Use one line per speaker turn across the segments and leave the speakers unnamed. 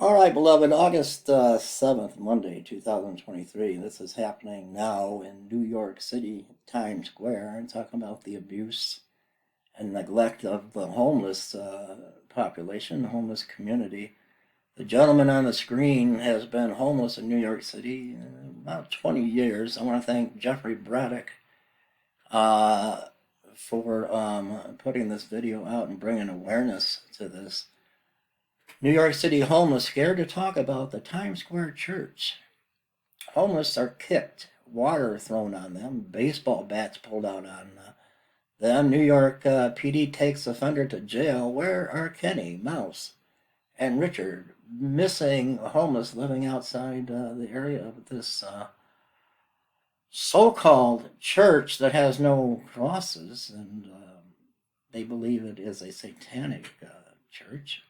All right, beloved, August 7th, Monday, 2023. This is happening now in New York City, Times Square. I'm talking about the abuse and neglect of the homeless population, homeless community. The gentleman on the screen has been homeless in New York City about 20 years. I want to thank Jeffrey Braddock uh, for putting this video out and bringing awareness to this. New York City homeless scared to talk about the Times Square church. Homeless are kicked, water thrown on them, baseball bats pulled out on them. New York PD takes offender to jail. Where are Kenny, Mouse, and Richard? Missing homeless living outside the area of this so-called church that has no crosses, and they believe it is a satanic church.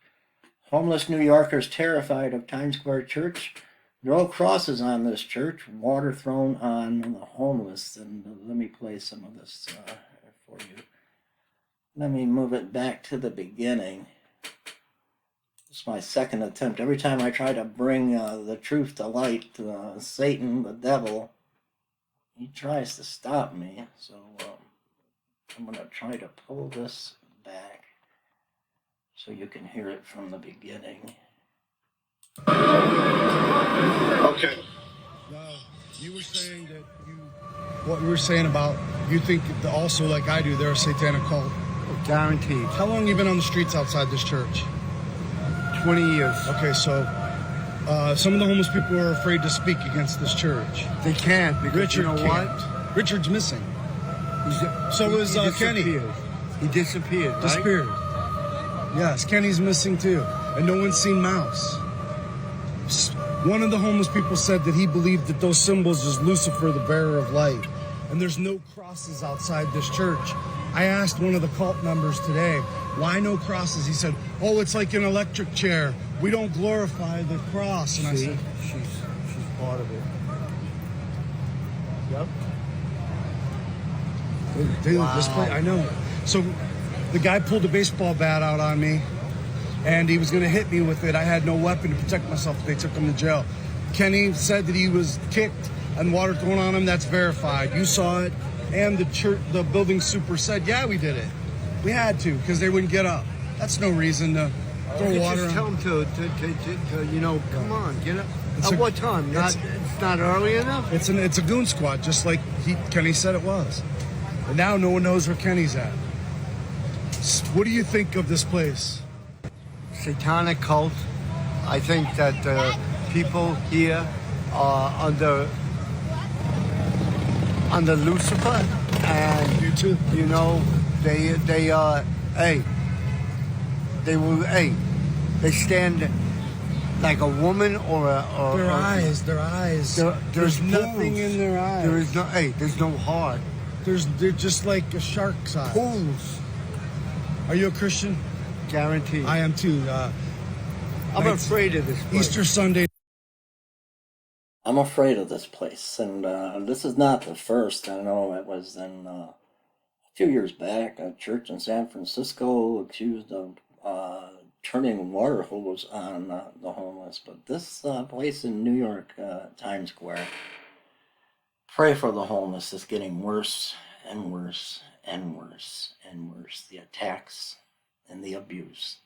Homeless New Yorkers terrified of Times Square Church. No crosses on this church. Water thrown on the homeless. And let me play some of this for you. Let me move it back to the beginning. It's my second attempt. Every time I try to bring the truth to light, Satan, the devil, he tries to stop me. So I'm going to try to pull this back so you can hear it from the beginning.
Okay.
No, you were saying that what you were saying about, you think that also, like I do, they're a satanic cult.
Guaranteed.
How long have you been on the streets outside this church?
20 years.
Okay, so some of the homeless people are afraid to speak against this church.
They can't because
Richard
you know
can't.
what?
Richard's missing. So
he
is Kenny.
He disappeared, right?
Disappeared. Yes, Kenny's missing too. And no one's seen Mouse. One of the homeless people said that he believed that those symbols is Lucifer, the bearer of light. And there's no crosses outside this church. I asked one of the cult members today, why no crosses? He said, oh, it's like an electric chair. We don't glorify the cross. And I said,
she's part of it. Yep.
Dude,
Wow.
this place, I know. So the guy pulled a baseball bat out on me, and he was going to hit me with it. I had no weapon to protect myself. They took him to jail. Kenny said that he was kicked and water thrown on him. That's verified. You saw it. And the church, the building super said, yeah, we did it. We had to because they wouldn't get up. That's no reason to throw water
Just
on.
tell them to you know, come on, get up.
It's
At
a-
what time? It's not early enough?
It's a goon squad, just like Kenny said it was. And now no one knows where Kenny's at. What do you think of this place?
Satanic cult. I think that people here are under Lucifer, and
You too.
you know they are they stand like a woman or
Their eyes. There's nothing in their eyes.
There's no heart.
They're just like a shark's eyes.
Pools,
Are you a Christian?
guaranteed.
I am too.
I'm afraid of this place.
Easter Sunday.
I'm afraid of this place, and this is not the first. I know it was in a few years back, a church in San Francisco accused of turning water hose on the homeless. But this place in New York, Times Square, pray for the homeless, is getting worse and worse and worse and worse. The attacks and the abuse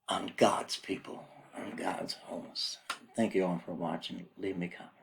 on God's people, on God's homeless. Thank you all for watching. Leave me comments.